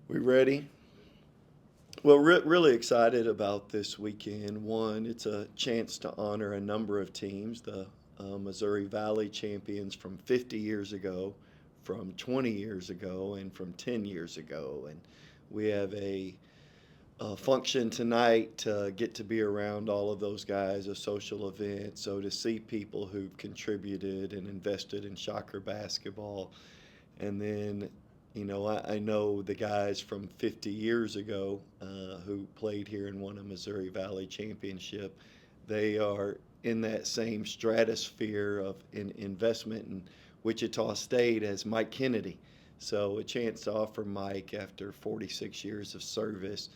We ready? Well, really excited about this weekend. One, it's a chance to honor a number of teams, the Missouri Valley champions from 50 years ago, from 20 years ago, and from 10 years ago. And we have a function tonight to get to be around all of those guys, a social event. So to see people who've contributed and invested in Shocker basketball, and then I know the guys from 50 years ago who played here and won a Missouri Valley championship. They are in that same stratosphere of investment in Wichita State as Mike Kennedy. So a chance to offer Mike after 46 years of service.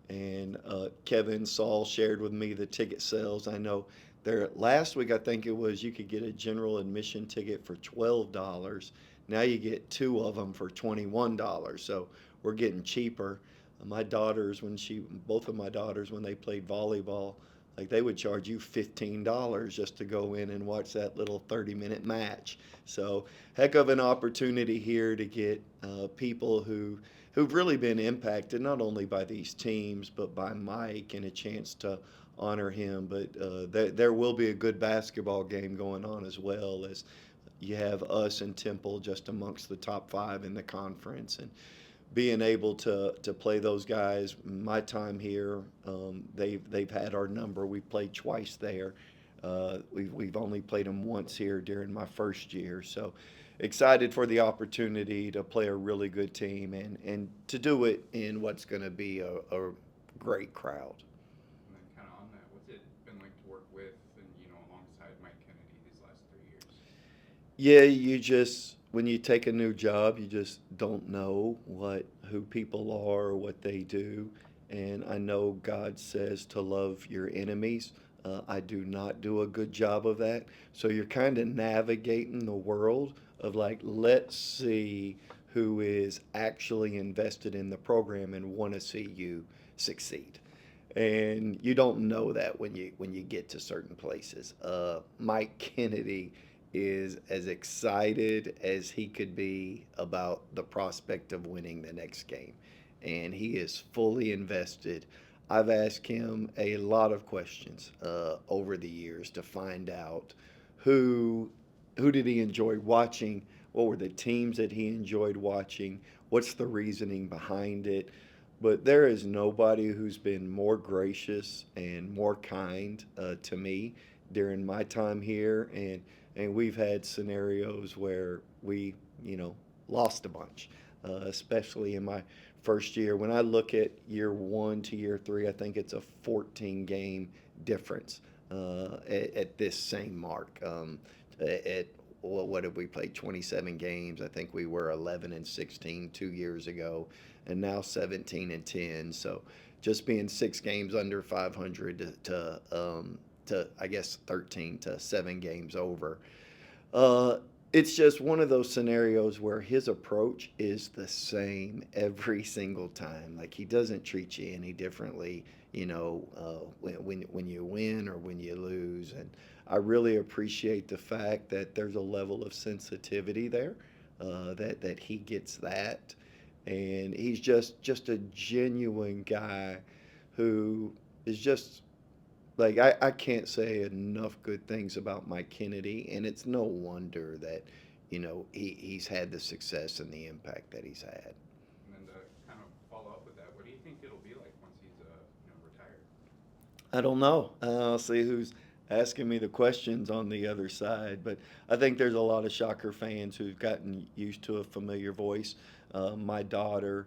And Kevin Saul shared with me the ticket sales. I know there last week, I think it was, you could get a general admission ticket for $12. Now you get two of them for $21. So we're getting cheaper. My daughters, both of my daughters, when they played volleyball, like they would charge you $15 just to go in and watch that little 30-minute match. So heck of an opportunity here to get people who've really been impacted not only by these teams but by Mike, and a chance to honor him. But there will be a good basketball game going on, as well as you have us and Temple just amongst the top five in the conference. And being able to play those guys, my time here, they've had our number. We played twice there. We've only played them once here during my first year. So excited for the opportunity to play a really good team, and to do it in what's going to be a great crowd. And then kind of on that, what's it been like to work with and alongside Mike Kennedy these last 3 years? Yeah, when you take a new job, you just don't know who people are or what they do. And I know God says to love your enemies. I do not do a good job of that. So you're kind of navigating the world of, like, let's see who is actually invested in the program and want to see you succeed. And you don't know that when you get to certain places. Mike Kennedy is as excited as he could be about the prospect of winning the next game, and he is fully invested. I've asked him a lot of questions over the years to find out who who did he enjoy watching, what were the teams that he enjoyed watching, what's the reasoning behind it. But there is nobody who's been more gracious and more kind to me during my time here. And we've had scenarios where we, lost a bunch, especially in my first year. When I look at year one to year three, I think it's a 14 game difference at this same mark. At what did we play? 27 games. I think we were 11 and 16 2 years ago, and now 17 and 10. So just being 6 games under 500 to I guess 13 to 7 games over. Uh, it's just one of those scenarios where his approach is the same every single time. Like, he doesn't treat you any differently, when you win or when you lose. And I really appreciate the fact that there's a level of sensitivity there, that he gets that. And he's just a genuine guy who is just like, I can't say enough good things about Mike Kennedy, and it's no wonder that he's had the success and the impact that he's had. And then to kind of follow up with that, what do you think it'll be like once he's retired? I don't know. I'll see who's asking me the questions on the other side, but I think there's a lot of Shocker fans who've gotten used to a familiar voice. My daughter,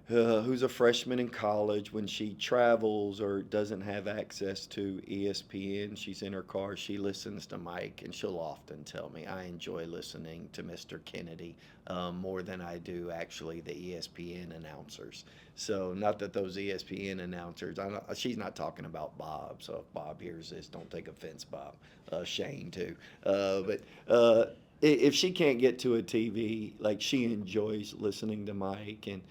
who's a freshman in college, when she travels or doesn't have access to ESPN, she's in her car, she listens to Mike, and she'll often tell me, I enjoy listening to Mr. Kennedy more than I do actually the ESPN announcers. So, not that those ESPN announcers, she's not talking about Bob, so if Bob hears this, don't take offense, Bob. Shane, too. If she can't get to a TV, like, she enjoys listening to Mike. And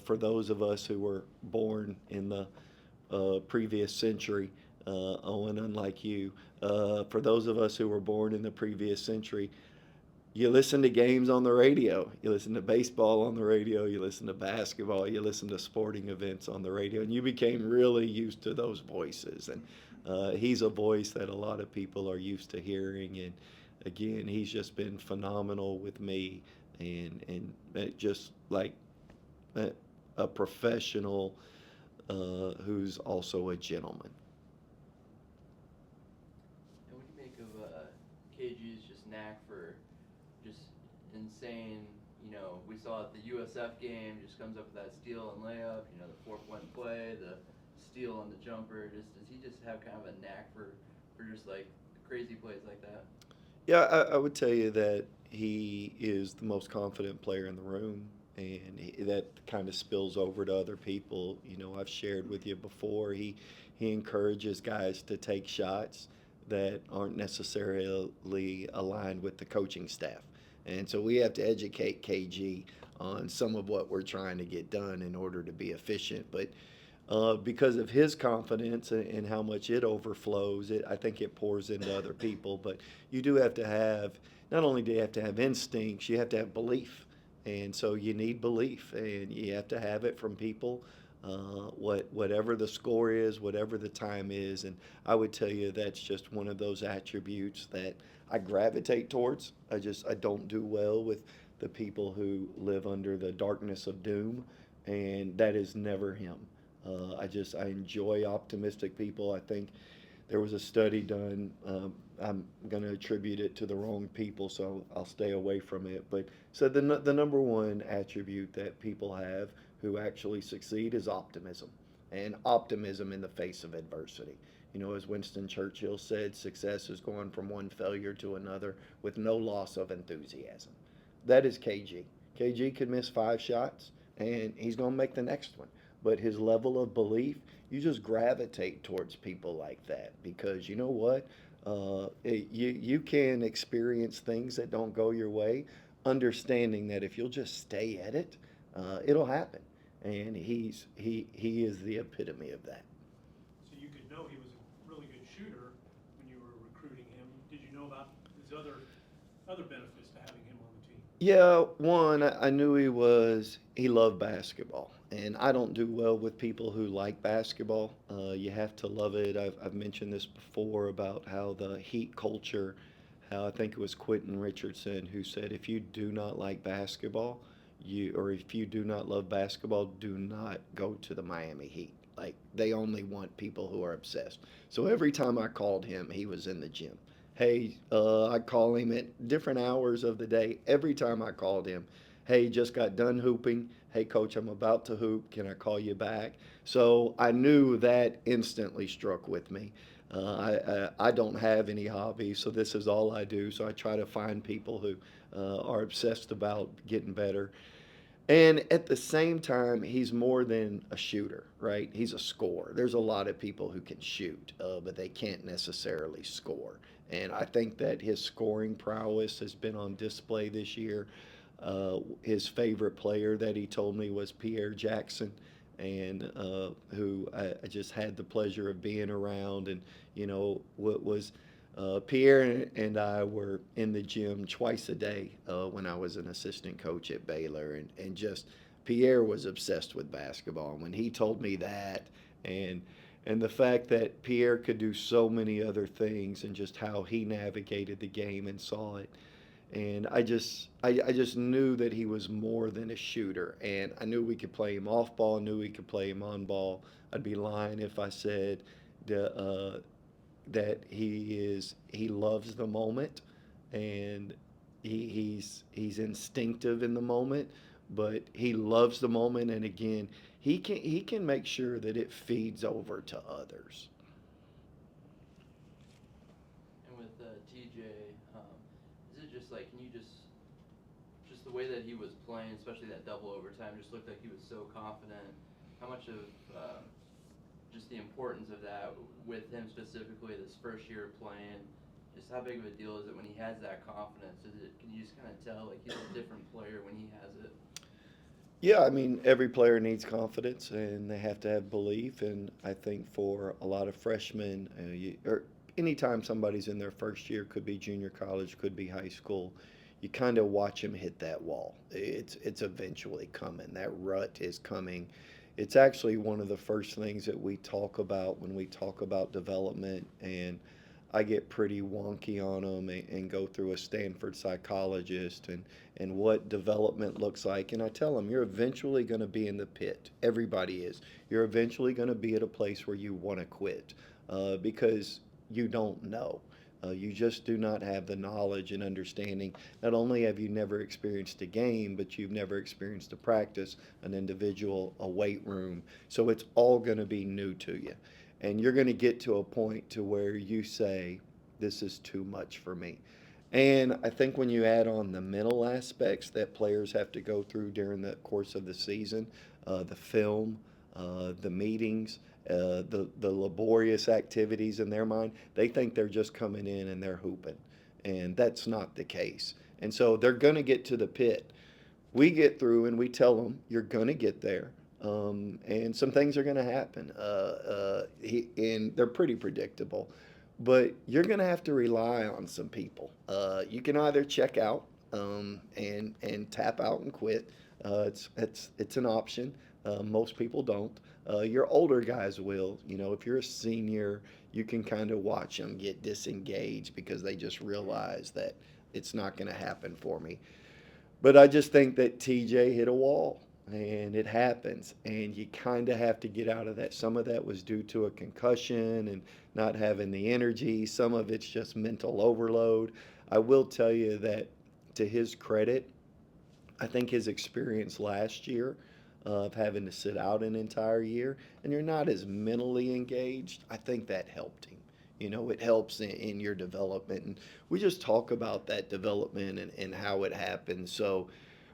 for those of us who were born in the previous century, Owen, unlike you, for those of us who were born in the previous century, You listen to games on the radio. You listen to baseball on the radio. You listen to basketball. You listen to sporting events on the radio, and you became really used to those voices. And he's a voice that a lot of people are used to hearing. And again, he's just been phenomenal with me, and just like a, a professional who's also a gentleman. And what do you make of KG's just knack for just insane? We saw at the USF game, just comes up with that steal and layup. The 4-point play, the steal on the jumper. Does he just have kind of a knack for just like crazy plays like that? Yeah, I would tell you that he is the most confident player in the room, and that kind of spills over to other people. I've shared with you before. He encourages guys to take shots that aren't necessarily aligned with the coaching staff, and so we have to educate KG on some of what we're trying to get done in order to be efficient. But because of his confidence and how much it overflows, I think it pours into other people. But you do have to have, not only do you have to have instincts, you have to have belief. And so you need belief, and you have to have it from people, whatever the score is, whatever the time is. And I would tell you that's just one of those attributes that I gravitate towards. I don't do well with the people who live under the darkness of doom, and that is never him. I enjoy optimistic people. I think there was a study done. I'm going to attribute it to the wrong people, so I'll stay away from it. But so the number one attribute that people have who actually succeed is optimism, and optimism in the face of adversity. As Winston Churchill said, success is going from one failure to another with no loss of enthusiasm. That is KG. KG could miss 5 shots, and he's going to make the next one. But his level of belief, you just gravitate towards people like that, because you know what? You can experience things that don't go your way, understanding that if you'll just stay at it, it'll happen. And he is the epitome of that. So you could know he was a really good shooter when you were recruiting him. Did you know about his other benefits to having him on the team? Yeah, one, I knew he loved basketball. And I don't do well with people who like basketball. You have to love it. I've mentioned this before about how the Heat culture, how I think it was Quentin Richardson who said, if you do not like basketball, or if you do not love basketball, do not go to the Miami Heat. Like, they only want people who are obsessed. So every time I called him, he was in the gym. Hey, I call him at different hours of the day. Every time I called him, hey, just got done hooping. Hey, coach, I'm about to hoop. Can I call you back? So I knew that instantly struck with me. I don't have any hobbies, so this is all I do. So I try to find people who are obsessed about getting better. And at the same time, he's more than a shooter, right? He's a scorer. There's a lot of people who can shoot, but they can't necessarily score. And I think that his scoring prowess has been on display this year. His favorite player that he told me was Pierre Jackson, and who I just had the pleasure of being around. And what was Pierre and I were in the gym twice a day when I was an assistant coach at Baylor, and just Pierre was obsessed with basketball. And when he told me that, and the fact that Pierre could do so many other things, and just how he navigated the game and saw it, and I just knew that he was more than a shooter, and I knew we could play him off ball, knew we could play him on ball. I'd be lying if I said the, that he loves the moment, and he's instinctive in the moment, but he loves the moment, and again, he can make sure that it feeds over to others. And with TJ, is it just like, can you just the way that he was playing, especially that double overtime, just looked like he was so confident. How much of just the importance of that with him specifically this first year of playing, just how big of a deal is it when he has that confidence? Can you just kind of tell like he's a different player when he has it? Yeah, I mean, every player needs confidence, and they have to have belief. And I think for a lot of freshmen, or anytime somebody's in their first year, could be junior college, could be high school, you kind of watch him hit that wall. It's eventually coming. That rut is coming. It's actually one of the first things that we talk about when we talk about development, and I get pretty wonky on them and go through a Stanford psychologist and what development looks like. And I tell them, you're eventually going to be in the pit. Everybody is. You're eventually going to be at a place where you want to quit because you don't know. You just do not have the knowledge and understanding. Not only have you never experienced a game, but you've never experienced a practice, an individual, a weight room. So it's all going to be new to you. And you're going to get to a point to where you say, this is too much for me. And I think when you add on the mental aspects that players have to go through during the course of the season, the film, the meetings, the laborious activities in their mind, they think they're just coming in and they're hooping. And that's not the case. And so they're going to get to the pit. We get through and we tell them, you're going to get there. And some things are going to happen. And they're pretty predictable. But you're going to have to rely on some people. You can either check out and tap out and quit. It's an option. Most people don't. Your older guys will. You know, if you're a senior, you can kind of watch them get disengaged because they just realize that it's not going to happen for me. But I just think that TJ hit a wall, and it happens, and you kind of have to get out of that. Some of that was due to a concussion and not having the energy. Some of it's just mental overload. I will tell you that, to his credit, I think his experience last year of having to sit out an entire year and you're not as mentally engaged, I think that helped him. You know, it helps in your development. And we just talk about that development and how it happens. So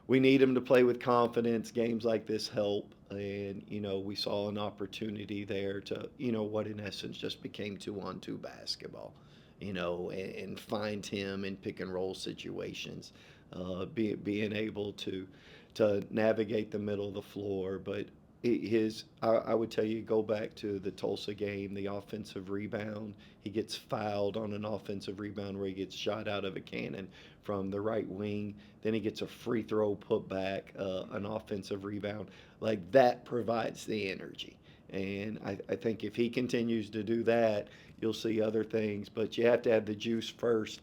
we need him to play with confidence. Games like this help. And, you know, we saw an opportunity there to, you know, what in essence just became 2-on-2 basketball, you know, and find him in pick and roll situations, being able to navigate the middle of the floor. But I would tell you, go back to the Tulsa game, the offensive rebound. He gets fouled on an offensive rebound where he gets shot out of a cannon from the right wing. Then he gets a free throw put back, an offensive rebound. Like, that provides the energy. And I think if he continues to do that, you'll see other things. But you have to have the juice first.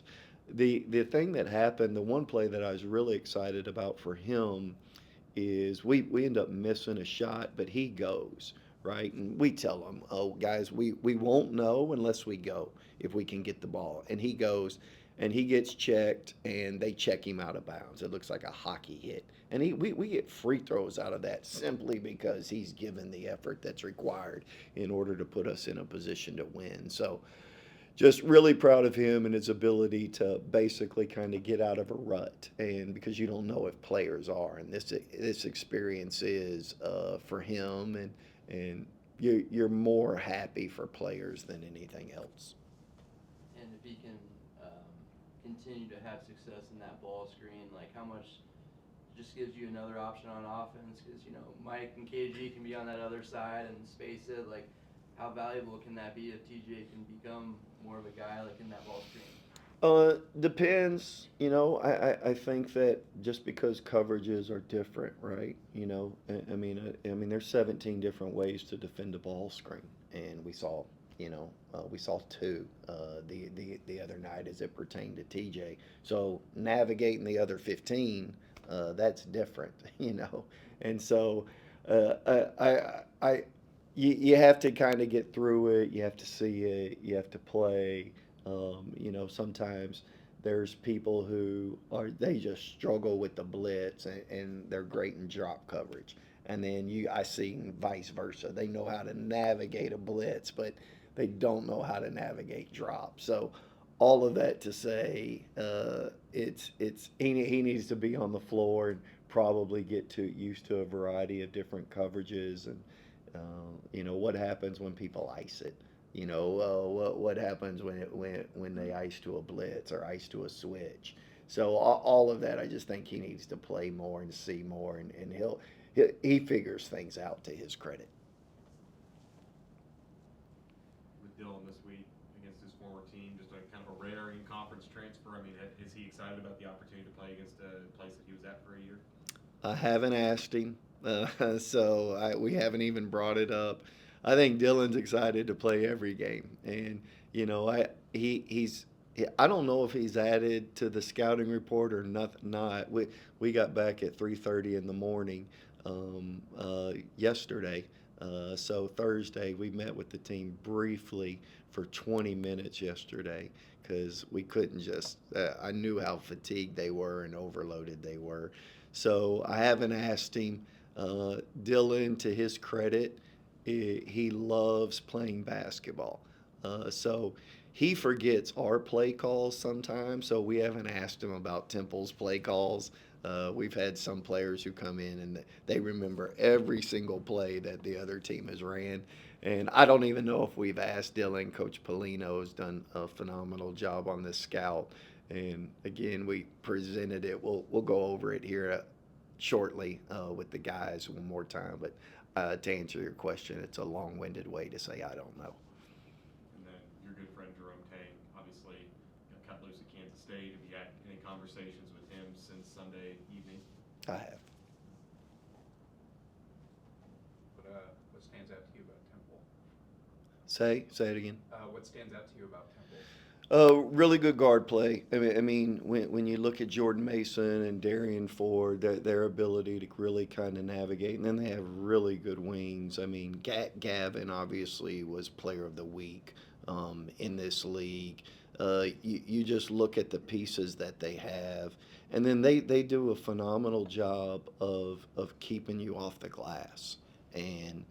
The thing that happened, the one play that I was really excited about for him is we end up missing a shot, but he goes, right? And we tell him, oh, guys, we won't know unless we go, if we can get the ball. And he goes, and he gets checked, and they check him out of bounds. It looks like a hockey hit. And we get free throws out of that simply because he's given the effort that's required in order to put us in a position to win. So just really proud of him and his ability to basically kind of get out of a rut. And because you don't know if players are, and this experience is for him, and you're more happy for players than anything else. And if he can continue to have success in that ball screen, like, how much just gives you another option on offense? Because, you know, Mike and KG can be on that other side and space it. Like, how valuable can that be if TJ can become more of a guy like in that ball screen? Depends. You know, I think that just because coverages are different, right? You know, I mean, there's 17 different ways to defend a ball screen, and we saw two the other night as it pertained to TJ. So navigating the other 15, that's different, you know, and so you have to kind of get through it. You have to see it. You have to play. You know, sometimes there's people who they just struggle with the blitz and they're great in drop coverage. And then I see vice versa. They know how to navigate a blitz, but they don't know how to navigate drop. So all of that to say, he needs to be on the floor and probably get used to a variety of different coverages. And you know, what happens when people ice it? You know, what happens when they ice to a blitz or ice to a switch? So all of that, I just think he needs to play more and see more, and he figures things out, to his credit. With Dylan this week against his former team, just a kind of a rare in-conference conference transfer? I mean, is he excited about the opportunity to play against a place that he was at for a year? I haven't asked him, we haven't even brought it up. I think Dylan's excited to play every game, and he's I don't know if he's added to the scouting report or not. We got back at 3:30 in the morning yesterday. So Thursday we met with the team briefly for 20 minutes yesterday because we couldn't just. I knew how fatigued they were and overloaded they were. So I haven't asked him. Dylan, to his credit, he loves playing basketball. So he forgets our play calls sometimes. So we haven't asked him about Temple's play calls. We've had some players who come in and they remember every single play that the other team has ran. And I don't even know if we've asked Dylan. Coach Polino has done a phenomenal job on this scout. And again, we presented it. We'll go over it here shortly with the guys one more time. But to answer your question, it's a long-winded way to say I don't know. And then your good friend Jerome Tang, obviously got cut loose at Kansas State. Have you had any conversations with him since Sunday evening? I have. What stands out to you about Temple? Say it again. What stands out to you about Temple? Really good guard play. I mean, when you look at Jordan Mason and Darian Ford, their ability to really kind of navigate, and then they have really good wings. I mean, Gavin obviously was Player of the Week in this league. You just look at the pieces that they have, and then they do a phenomenal job of keeping you off the glass. And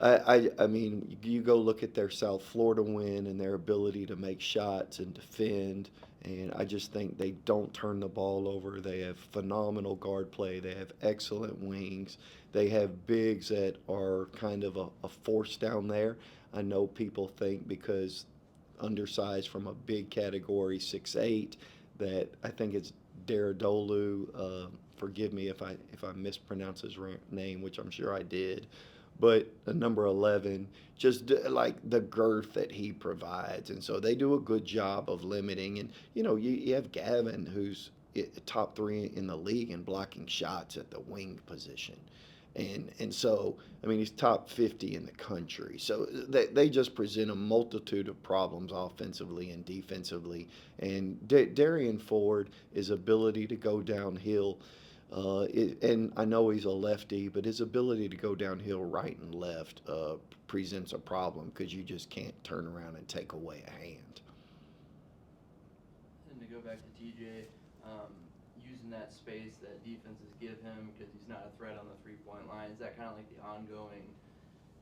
I mean, you go look at their South Florida win and their ability to make shots and defend, and I just think they don't turn the ball over. They have phenomenal guard play. They have excellent wings. They have bigs that are kind of a force down there. I know people think because undersized from a big category, 6'8", that I think it's Daradolu. Forgive me if I mispronounce his name, which I'm sure I did. But the number 11, just like the girth that he provides. And so they do a good job of limiting. And, you have Gavin, who's top 3 in the league in blocking shots at the wing position. And so, I mean, he's top 50 in the country. So they just present a multitude of problems offensively and defensively. And Darian Ford, his ability to go downhill, and I know he's a lefty, but his ability to go downhill right and left presents a problem because you just can't turn around and take away a hand. And to go back to TJ, using that space that defenses give him because he's not a threat on the three-point line, is that kind of like the ongoing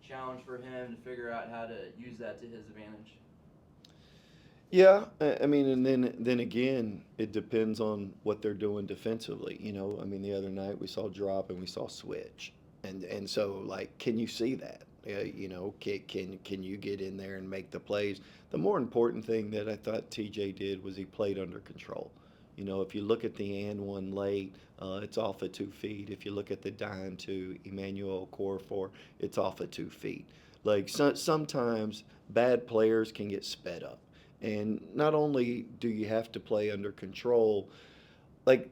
challenge for him to figure out how to use that to his advantage? Yeah, I mean, and then again, it depends on what they're doing defensively. I mean, the other night we saw drop and we saw switch, and so like, can you see that? Can you get in there and make the plays? The more important thing that I thought TJ did was he played under control. If you look at the and one late, it's off of 2 feet. If you look at the dime to Emmanuel Okorafor, it's off of 2 feet. Like sometimes bad players can get sped up. And not only do you have to play under control, like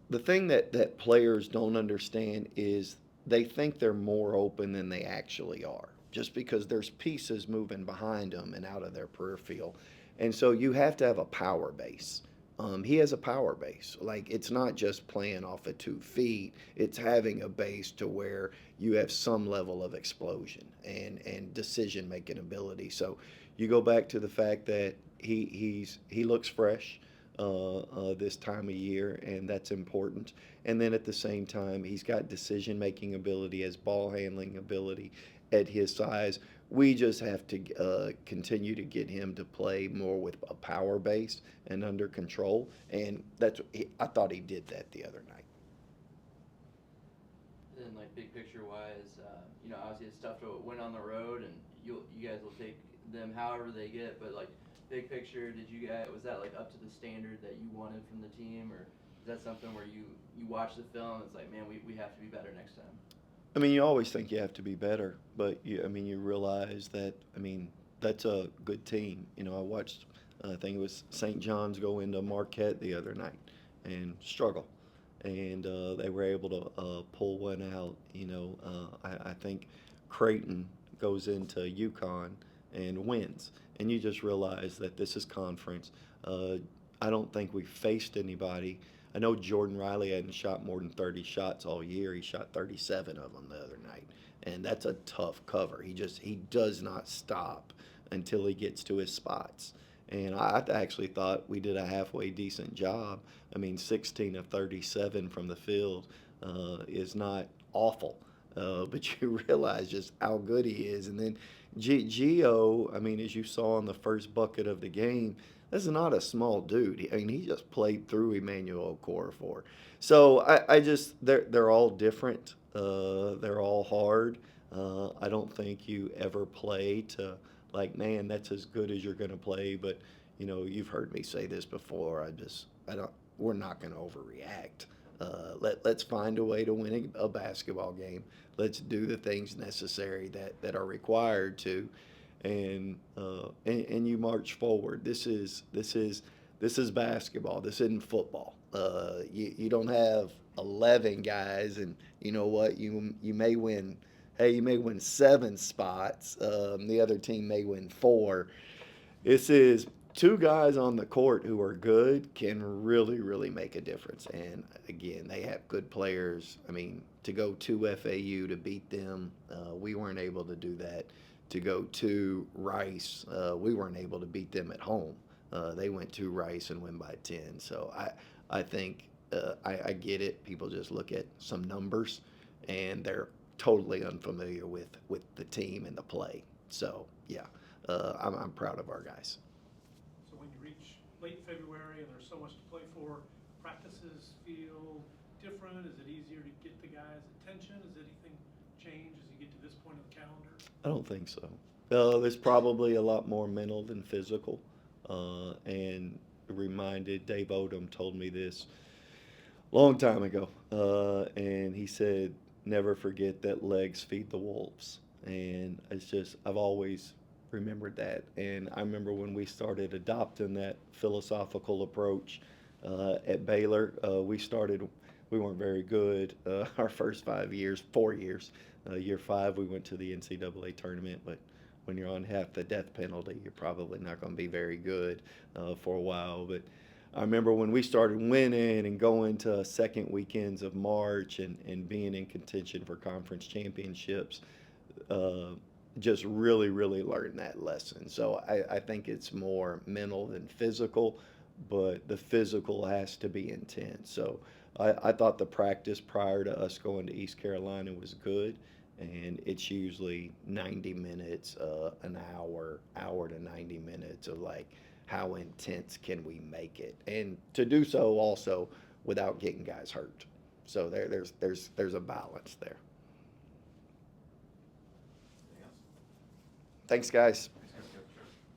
the thing that players don't understand is they think they're more open than they actually are, just because there's pieces moving behind them and out of their peripheral. And so you have to have a power base. He has a power base. Like, it's not just playing off of 2 feet. It's having a base to where you have some level of explosion and decision-making ability. So you go back to the fact that he looks fresh this time of year, and that's important. And then at the same time, he's got decision-making ability, has ball handling ability at his size. We just have to continue to get him to play more with a power base and under control, and I thought he did that the other night. Then, like, big picture wise, obviously it's tough to win on the road, and you guys will take them however they get. But like, big picture, was that like up to the standard that you wanted from the team, or is that something where you watch the film and it's like, man, we have to be better next time? I mean, you always think you have to be better, but you realize that, that's a good team. I watched I think it was St. John's go into Marquette the other night and struggle. And they were able to pull one out. I think Creighton goes into UConn and wins. And you just realize that this is conference. I don't think we faced anybody. I know Jordan Riley hadn't shot more than 30 shots all year. He shot 37 of them the other night. And that's a tough cover. He does not stop until he gets to his spots. And I actually thought we did a halfway decent job. I mean, 16 of 37 from the field is not awful. But you realize just how good he is. And then Gio, I mean, as you saw in the first bucket of the game, this is not a small dude. I mean, he just played through Emmanuel Okorafor. So they're all different. They're all hard. I don't think you ever play to like, man, that's as good as you're going to play. But, you've heard me say this before. We're not going to overreact. Let's find a way to win a basketball game. Let's do the things necessary that are required to, and you march forward. This is basketball. This isn't football. You don't have 11 guys, and you know what? You may win. Hey, you may win 7 spots. The other team may win 4. This is 2 guys on the court who are good can really, really make a difference. And again, they have good players. I mean, to go to FAU to beat them, we weren't able to do that. To go to Rice, we weren't able to beat them at home. They went to Rice and win by 10. So I think I get it. People just look at some numbers, and they're totally unfamiliar with the team and the play. So yeah, I'm proud of our guys. So when you reach late February and there's so much to play for, practices feel different? Is it easier to get the guys' attention? Does anything change as you get to this point of the calendar? I don't think so. There's probably a lot more mental than physical. And reminded, Dave Odom told me this long time ago. And he said, never forget that legs feed the wolves. And I've always remembered that. And I remember when we started adopting that philosophical approach at Baylor, we weren't very good our first 4 years. Year 5, we went to the NCAA tournament, but when you're on half the death penalty, you're probably not going to be very good for a while. But I remember when we started winning and going to second weekends of March and being in contention for conference championships, just really, really learned that lesson. So I think it's more mental than physical, but the physical has to be intense. So I thought the practice prior to us going to East Carolina was good. And it's usually 90 minutes, an hour to 90 minutes of like, how intense can we make it? And to do so also without getting guys hurt. So there's a balance there. Anything else? Thanks, guys.